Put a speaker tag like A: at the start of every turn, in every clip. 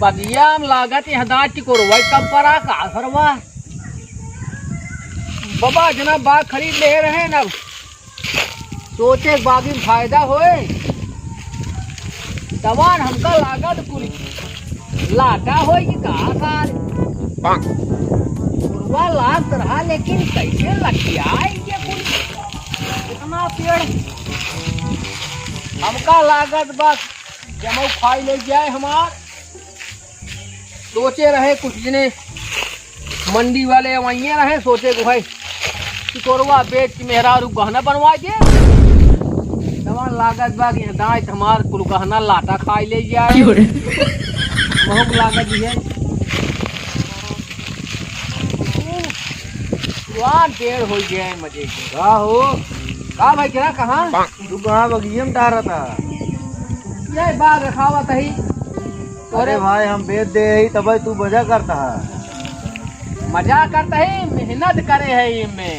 A: बगिया में लागत हदाच टिकोरवा कब परा का सरवा बाबा जना बाग खरीद ले रहे न सोचे बागी में फायदा होए तवान हमका लागत कुल लाटा होए कि कहा साल कुरवा लाग रहा लेकिन कैसे लगिया ये कुल इतना पेड़ हमका लागत बस जमऊ खाई ले जाए हमार सोचे रहे कुछ दिने मंडी वाले वहीं रहे सोचे को भाई टिकोरवा बेच के मेहरारू गहना बनवा दे तमाम लागत बा कि दांत हमार कुल गहना लाटा खाई ले जाए बहुत लागत है पुरान पेड़ हो गए मजे के का हो का भाई क्या कहाँ
B: तू कहाँ बगिया में डाल रहा था
A: ये बाग रखावत है
B: अरे भाई हम बेच दे ही तब तू मजा करता है
A: मजा करता है मेहनत करे है इनमें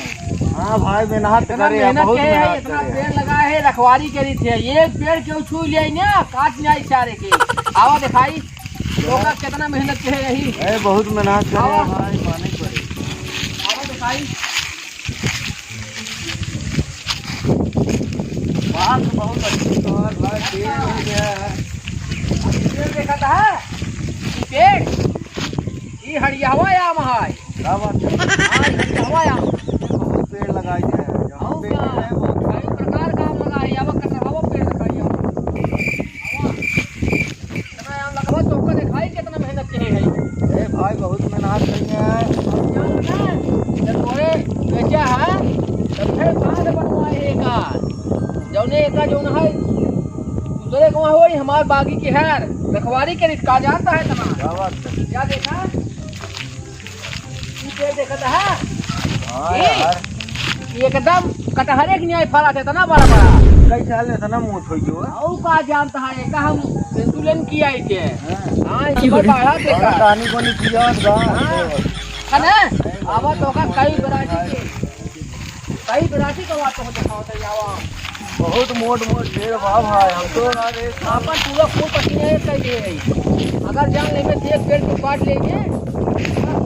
B: हाँ भाई मेहनत करे
A: मेहनत
B: बहुत
A: के है
B: मेहनत
A: इतना
B: करे
A: पेड़ लगाए है रखवारी करी थे ये पेड़ क्यों छू लिया ना काट लिया इशारे के आवा दिखाई लोग कितना मेहनत के है यही
B: ए बहुत मेहनत करे भाई माने पड़े
A: आवा दिखाई बात बहुत अच्छी और भाई पेड़ हो गया है पेड़ देखा था पेड़ ये हरियावा या महाय
B: क्या बात है
A: हां हरियावा या
B: बहुत पेड़ लगाए थे
A: आओ क्या कई प्रकार का आम लगा है यावा कटरा हवा पेड़ लगाई आवा कितना आम लगा तो को दिखाई कितना मेहनत के है
B: ए भाई बहुत मेहनत करी है
A: जब तोरे बेचा है तब फिर कहां से बनवाए का जौने का जौन है दूसरे को होई हमार बागी की है रखवारी के रिश्ता जानता है तमाम
B: क्या बात है
A: क्या देखा पेड़ देखा था
B: हाँ यार
A: एकदम कटहरे की न्याय फल आते ना बड़ा बड़ा
B: कई साल था ना मुँह थोड़ी जो
A: औ का जानता है का हम संतुलन किया है के हां ये बड़ा देखा
B: कहानी को नहीं किया
A: है ना आवा तो का कई वैरायटी का बात तो दिखाओ तो आवा
B: बहुत मोट पेड़ वाह भाई हम तो ना रे
A: अपन पूरा खूब पसीने कर दिए अगर जान लेंगे तो एक पेड़ को काट लेंगे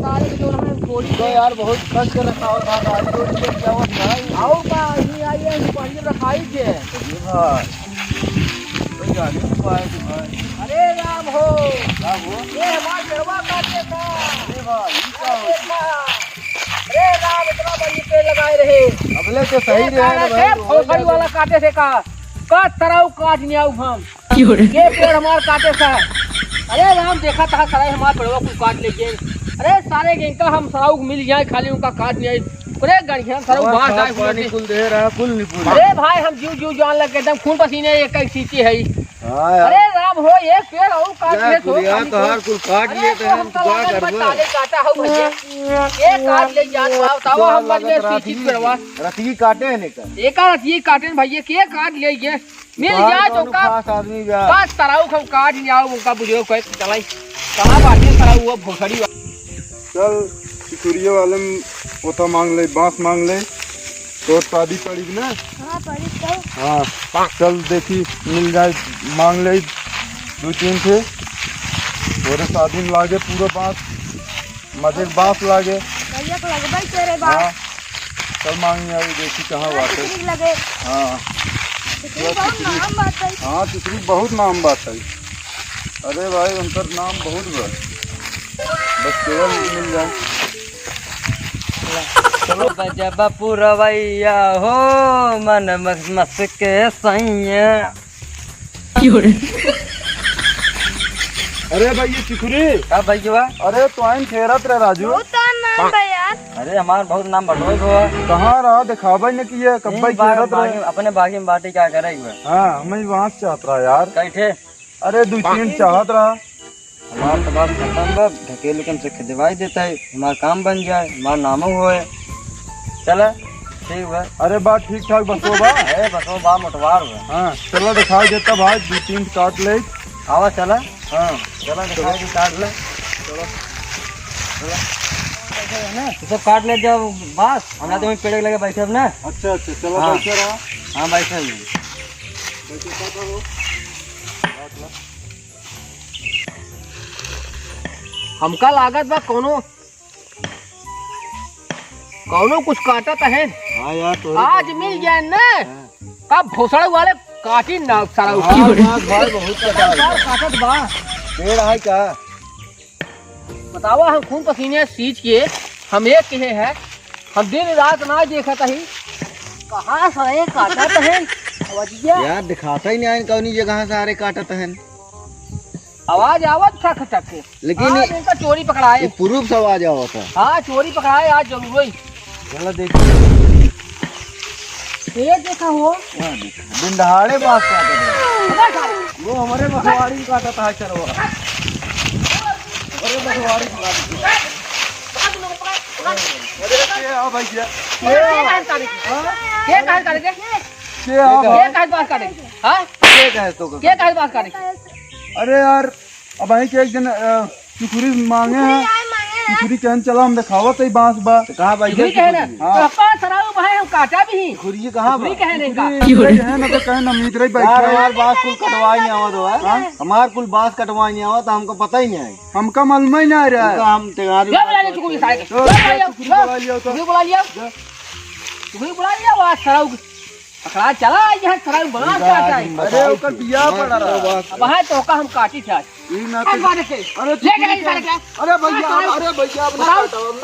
A: सारे जो हम थोड़ी
B: तो यार बहुत कष्ट कर रखा होता था आज तो ये क्या होता है
A: आओ का ही आइए पानी रखाई के
B: ये भाई तो जाने नहीं पाए तू भाई
A: अरे राम हो
B: राम हो
A: ये हमारा गरबा काटे का
B: अरे भाई ये क्या हो
A: अरे राम इतना बड़ी पेड़ लगाए रहे
B: अगले तो सही रहे भाई
A: फड़ी वाला काटे से का तरह काट नहीं आऊ हम ये पेड़ हमारे काटे से अरे राम देखा था सराय हमारे पेड़वा को काट लेके अरे सारे गेंग का हम सराऊ मिल जाए खाली उनका काट नहीं आए अरे गणिया सराऊ बाहर जाए
B: पानी कुल दे रहा कुल नहीं पूरा
A: अरे भाई हम जीव जीव जान लग एकदम खून पसीने एक एक सीटी है
B: हां यार
A: अरे राम हो ये पेड़ और काट ले तो
B: यार कहां कुल काट लिए तो हम क्या करबो
A: काटा हो भैया ये काट ले जान बताओ हम बदले सीटी करवा
B: रतिया काटे है निकल
A: एक रतिया काटे भैया के काट ले ये मिल जाए तो का
B: खास आदमी बा
A: बस तराऊ हम काट नहीं आओ उनका बुझो कोई चलाई कहां बाटे तराऊ वो भोसड़ी
C: चल चिकुरिया वाले में ओता मांग ले बांस मांग ले तो शादी पड़ी ना
D: हाँ पड़ी तो
C: हाँ चल देखी मिल जाए मांग ले 2-3 थे थोड़े शादी में लागे पूरा बांस मजे बांस लागे
D: भैया को लगे भाई तेरे
C: हाँ
D: बात
C: चल मांग आई देखी कहाँ बात है
D: ठीक लगे
C: हाँ
D: बहुत नाम बात है
C: हाँ चिकरी बहुत नाम बात है अरे भाई उनका नाम बहुत बड़ा बस केवल मिल जाए
B: चलो जब पुरवैया हो मन मस के सैया
C: अरे भाई ये चिकुरी
B: का भैया
C: अरे तो आइन फेरत रहे राजू
D: बहुत नाम है यार
B: अरे हमार बहुत नाम बढ़ोई हुआ
C: कहाँ रहा दिखावा नहीं किया कब भाई फेरत रहे
B: अपने बागी में बाटी क्या करे हुआ
C: हाँ हमें वहाँ से चाहत रहा यार
B: कैठे
C: अरे 2-3 चाहत रहा
B: हमार तो बात खत्म बा ढकेल के हमसे खिदवाई देता है हमारा काम बन जाए हमारा नामो होए चला ठीक बा
C: अरे बात ठीक ठाक बसो बा
B: है बसो बा मोटवार हुआ
C: हाँ चलो दिखाई देता भाई 2-3 काट ले
B: आवा चला
C: हाँ
B: चला दिखाई दी काट ले
C: चलो
B: तो सब काट ले जब बस हमरा तो पेड़ लगे बैठे अब ना
C: अच्छा चलो
B: हाँ।
C: बैठे रहा
B: हाँ बैठे ही
A: हमका लागत बा कोनो कुछ काटत है।
B: हाँ यार तो
A: आज मिल जाए ना कब भोसड़ वाले काटी ना सारा
B: भाई बहुत कटा है।
A: काटत बा।
B: पेड़ है क्या?
A: बतावा हम खून पसीने सींच के हम एक के है, हम दिन रात ना देखत ही कहाँ सारे काटत है। आवाजिया
B: यार दिखाता ही नहीं है कौनी जगह सारे काटत हैं।
A: आवाज आवत था खटक के,
B: लेकिन
A: आज इनका चोरी पकड़ाए।
B: ये पुरूप सब आ जाओ था।
A: हाँ चोरी पकड़ाए आज जरूर ही।
B: चलो देखो
A: ये देखा हो
B: दिन दहाड़े बास काटत है। वो हमारे मखवाड़ी में काटत है चरवा। अरे मखवाड़ी में काटत है। अरे आ भाई क्या?
A: के काहे काटे के
C: के
A: काहे बात काटे हां
B: ये कहे तो
A: के काहे बात काटे।
C: अरे यार अब वहीं के एक दिन चुकुरी मांगे हैं। चुकुरी कहन चला हम दिखावत है बांस बा।
B: कहाँ भाई
A: खुरी कहे ना तो का सराउ भाई हम काटा भी ही
B: खुरी कहाँ
A: खुरी कहे नहीं का
C: चुकुरी है ना तो कहन अमीत रही
B: यार
C: बैठे
B: हमार बांस कुल कटवाई नहीं आवत हो। हमार कुल बांस कटवाई नहीं आवत हमको पता ही नहीं है।
C: हमका मालूम ही नहीं रहा है।
B: हम तैयारी
A: ये बुला ले चुकुरी सारे के
C: बुला लिया तो।
A: चुकुरी बुला लिया वो सराउ पकड़ा चला यहाँ सराउ बना काटा है।
C: अरे ओकर बिया पड़ा रहा।
A: अब है तो का हम काटी था
C: ई ना
A: काट
C: तो-
A: बात के
C: अरे
A: ले के सारे के
C: अरे भैया अपना काटा अपना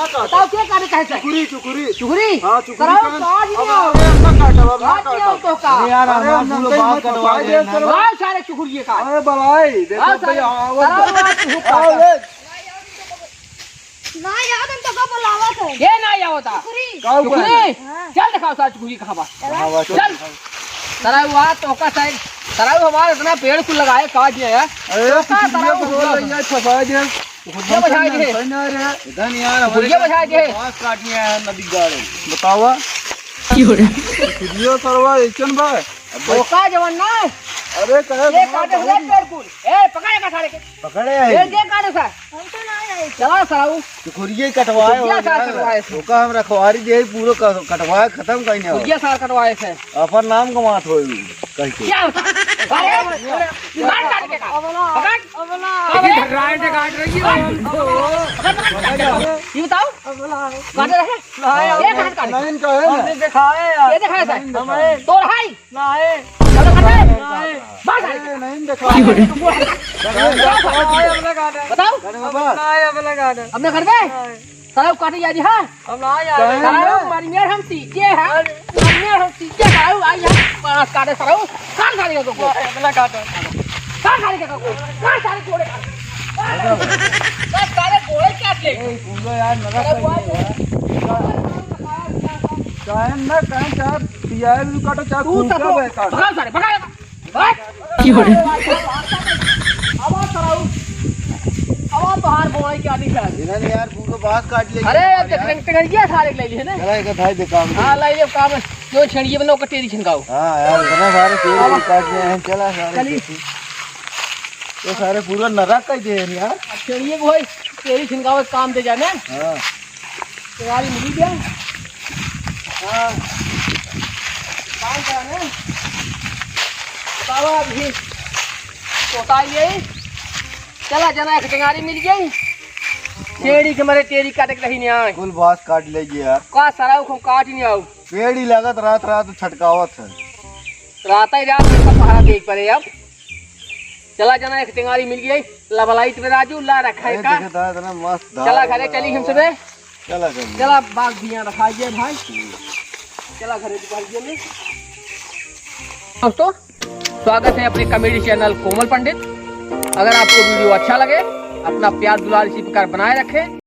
C: काटा।
A: बताओ के काटे कहे से
C: चुकुरी
A: चुकुरी
C: हाँ चुकुरी
A: सराउ
C: कहन-
A: काट
C: अब
A: दिया
C: अरे अपना काटा अपना
A: काट दिया
C: काटा।
A: तो का
B: अरे यार
C: अरे
B: हमार
C: हम
B: कुल
C: नहीं
B: बांस
C: मत
B: कटवाई
C: कटवाई
B: देना।
C: दे।
A: बहुत सारे चुकुरी का
C: अरे बलाई देखो
A: बहुत
C: भाई
A: सारे
C: आवाज
A: सराउ
D: ना यार हम तो कब बुलावत है।
A: ये ना या होता
D: खुरी
C: का हुआ है?
A: चुकुरी चल दिखाओ सारा चुकुरी कहाँ बा
B: हाँ, बस।
A: चल सराउ हुआ तो का साइड सराउ हमारे इतना पेड़ फूल लगाए काट दिया है
C: अरे
A: का
C: चुकुरी
A: सराउ
C: को बोल रही है छपा दे।
A: खुदिया बचा दे
C: सही नहीं रहा।
B: इधर यार हमारे
A: खुदिया बचा दे
B: बांस काटनी है नदी गाड़े।
C: बतावा चुकुरियो सरवा ऐसन बा।
A: तो का जवान ना
C: अरे कहे
A: ये काटे से पेड़ फूल ए पकड़े का सारे के
B: पकड़े
A: ये
B: है
A: दे काटे सा
D: हम तो ना आए।
A: चला सराउ
B: खुरिये कटवाए हो
A: खुरिया सार कटवाए
B: यार। ओका हम रखवारी दे पूरा कटवाए खत्म कहीं नहीं
A: खुदिया सार कटवाए थे
B: अपन नाम कमात हो कहीं के।
A: क्या होता अरे काट काट के का पकड़ अबे राइट काट रही है ये बताओ काटे रहे ये काट काट
C: नहीं कहे
B: दिखाए
A: ये दिखाया था तो हाय नहीं चलो काटे बस
C: नहीं देखा
A: बताओ हमने कर दे सराउ काटे याद है हम ना यार सराउ मनियर हम सीखे हैं मनियर हम सीखे सराउ आई है पांच काटे सराउ काट काटे को अपना काटे काट काटे को काट सारे कोड़े काट सारे कोड़े काट ले
B: पूरा यार नरक
C: कहे ना कहे चाहे पियाए भी काटो चाहे
A: तू
C: खूंटा
A: तो
C: बह काटो।
A: पकड़ सारे पकड़ की हो रे अब सराउ अब बाहर बोलाई क्या नहीं है
B: इधर यार पूरा बांस काट ले।
A: अरे टकरिया सारे ले लिए ना
B: चला एक भाई दिखा
A: हाँ लाई ले काम जो छड़िए बनो कटेरी छिनकाओ
B: हाँ यार इतना सारे पेड़ भी काट लिए हैं। चला सारे
A: चलिए।
B: ये सारे पूरा नरक का दे यार।
A: अब छड़िए को भाई तेरी छिनकाओ काम दे जाने
B: हाँ
A: तुम्हारी मिली क्या हाँ काम कराने बताओ अभी तोता ये चला जना एक टेंगारी मिल गई टेड़ी के मारे टेड़ी काटे के रही नहीं आए
B: कुल बांस काट लेगी यार।
A: का सराउ को काट नहीं आऊ
B: पेड़ ही लागत रात रात छटकावत है।
A: रात ही रात में सब पहाड़ा देख पड़े अब चला जना एक टेंगारी मिल गई लबलाइट में राजू ला रखा है का
B: देखता है इतना मस्त धार
A: चला
B: है
A: घरे
B: यार।
A: चली हम सबे
B: चला चलिए।
A: चला बाग धिया रखाइए भाई चला घरे दिखाइए में दोस्तों स्वागत है अपने कॉमेडी चैनल कोमल पंडित। अगर आपको वीडियो अच्छा लगे अपना प्यार दुलार इसी प्रकार बनाए रखें।